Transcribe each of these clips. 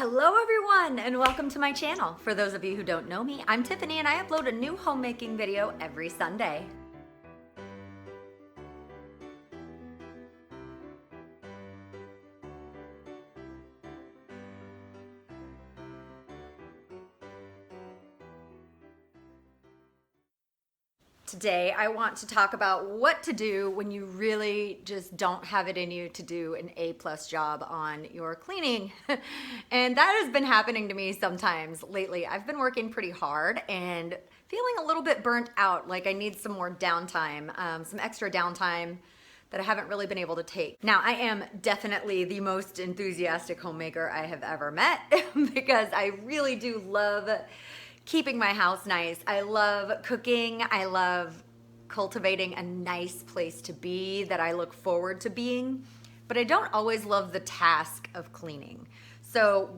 Hello everyone and welcome to my channel. For those of you who don't know me, I'm Tiffany and I upload a new homemaking video every Sunday. Today I want to talk about what to do when you really just don't have it in you to do an A+ job on your cleaning. And that has been happening to me sometimes lately. I've been working pretty hard and feeling a little bit burnt out, like I need some more downtime, some extra downtime that I haven't really been able to take. Now, I am definitely the most enthusiastic homemaker I have ever met because I really do love keeping my house nice. I love cooking. I love cultivating a nice place to be that I look forward to being, but I don't always love the task of cleaning. So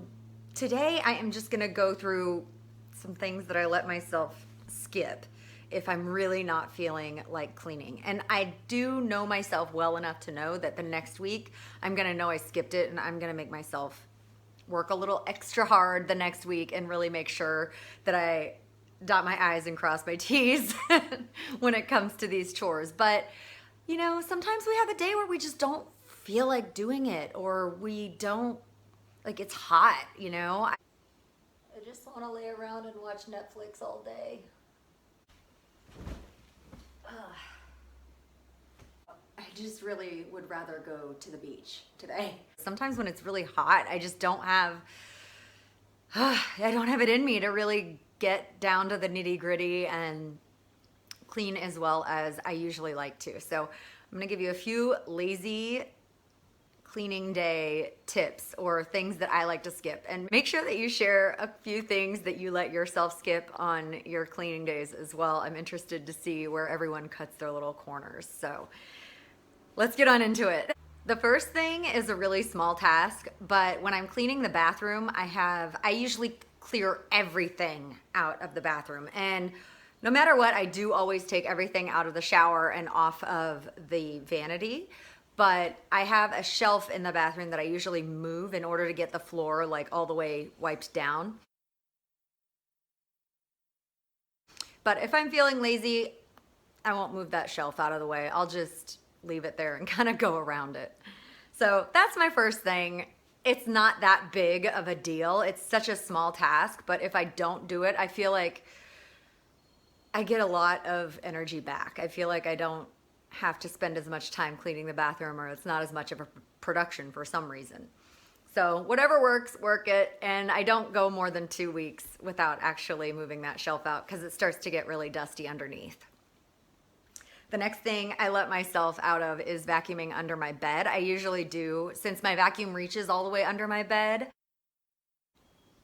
today I am just gonna go through some things that I let myself skip if I'm really not feeling like cleaning. And I do know myself well enough to know that the next week I'm gonna know I skipped it and I'm gonna make myself work a little extra hard the next week and really make sure that I dot my I's and cross my T's when it comes to these chores. But, you know, sometimes we have a day where we just don't feel like doing it, or we don't, like it's hot, you know? I just want to lay around and watch Netflix all day. I just really would rather go to the beach today. Sometimes when it's really hot, I just don't have, I don't have it in me to really get down to the nitty gritty and clean as well as I usually like to. So I'm gonna give you a few lazy cleaning day tips or things that I like to skip, and make sure that you share a few things that you let yourself skip on your cleaning days as well. I'm interested to see where everyone cuts their little corners. So let's get on into it. The first thing is a really small task, but when I'm cleaning the bathroom, I usually clear everything out of the bathroom. And no matter what, I do always take everything out of the shower and off of the vanity. But I have a shelf in the bathroom that I usually move in order to get the floor like all the way wiped down. But if I'm feeling lazy, I won't move that shelf out of the way. I'll just leave it there and kind of go around it. So that's my first thing. It's not that big of a deal. It's such a small task, but if I don't do it, I feel like I get a lot of energy back. I feel like I don't have to spend as much time cleaning the bathroom, or it's not as much of a production for some reason. So whatever works, work it. And I don't go more than 2 weeks without actually moving that shelf out because it starts to get really dusty underneath. The next thing I let myself out of is vacuuming under my bed. I usually do, since my vacuum reaches all the way under my bed,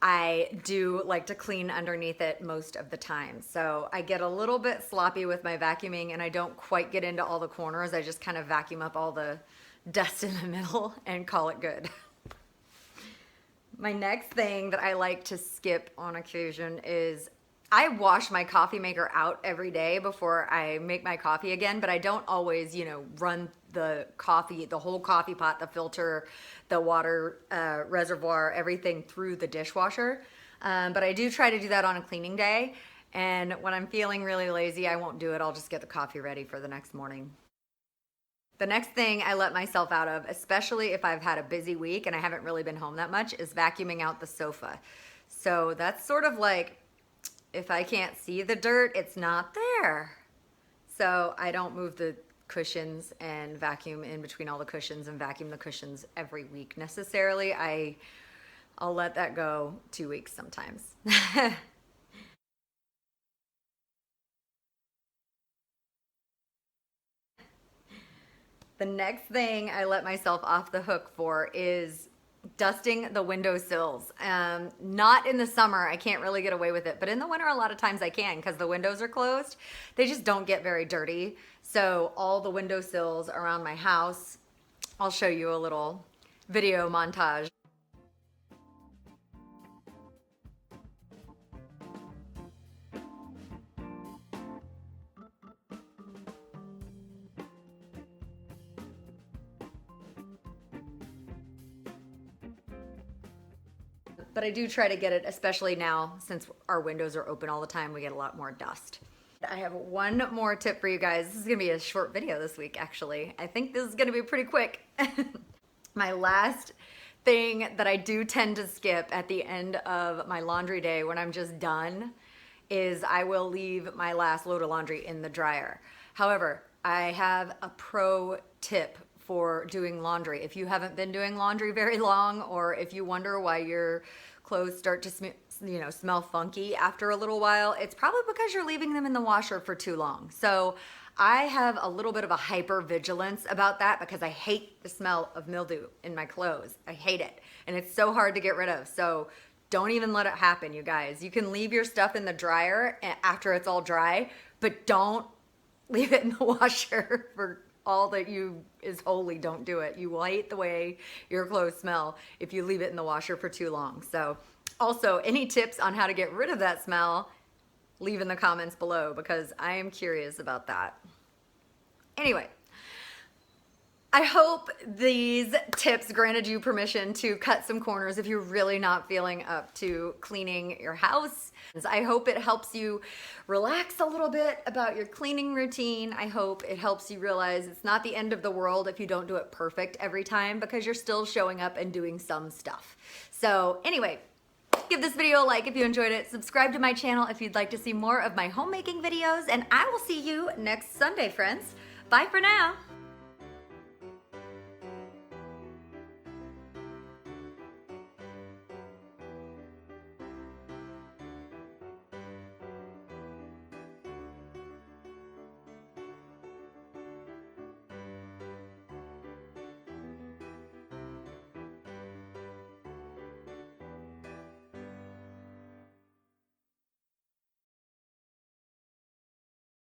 I do like to clean underneath it most of the time. So I get a little bit sloppy with my vacuuming and I don't quite get into all the corners. I just kind of vacuum up all the dust in the middle and call it good. My next thing that I like to skip on occasion is I wash my coffee maker out every day before I make my coffee again, but I don't always, you know, run the coffee, the whole coffee pot, the filter, the water reservoir, everything through the dishwasher. But I do try to do that on a cleaning day. And when I'm feeling really lazy, I won't do it. I'll just get the coffee ready for the next morning. The next thing I let myself out of, especially if I've had a busy week and I haven't really been home that much, is vacuuming out the sofa. So that's sort of like, if I can't see the dirt, it's not there. So I don't move the cushions and vacuum in between all the cushions and vacuum the cushions every week necessarily. I'll let that go 2 weeks sometimes. The next thing I let myself off the hook for is dusting the windowsills. Not in the summer, I can't really get away with it, but in the winter a lot of times I can because the windows are closed. They just don't get very dirty. So all the windowsills around my house, I'll show you a little video montage. but I do try to get it, especially now since our windows are open all the time, we get a lot more dust. I have one more tip for you guys. This is gonna be a short video this week, actually. I think this is gonna be pretty quick. My last thing that I do tend to skip at the end of my laundry day when I'm just done is I will leave my last load of laundry in the dryer. However, I have a pro tip for doing laundry. If you haven't been doing laundry very long, or if you wonder why your clothes start to smell funky after a little while, it's probably because you're leaving them in the washer for too long. So I have a little bit of a hyper vigilance about that because I hate the smell of mildew in my clothes. I hate it. And it's so hard to get rid of. So don't even let it happen, you guys. You can leave your stuff in the dryer after it's all dry, but don't leave it in the washer for all that is holy. Don't do it. You will hate the way your clothes smell if you leave it in the washer for too long. So also, any tips on how to get rid of that smell, leave in the comments below because I am curious about that. Anyway, I hope these tips granted you permission to cut some corners if you're really not feeling up to cleaning your house. I hope it helps you relax a little bit about your cleaning routine. I hope it helps you realize it's not the end of the world if you don't do it perfect every time because you're still showing up and doing some stuff. So anyway, give this video a like if you enjoyed it. Subscribe to my channel if you'd like to see more of my homemaking videos, and I will see you next Sunday, friends. Bye for now.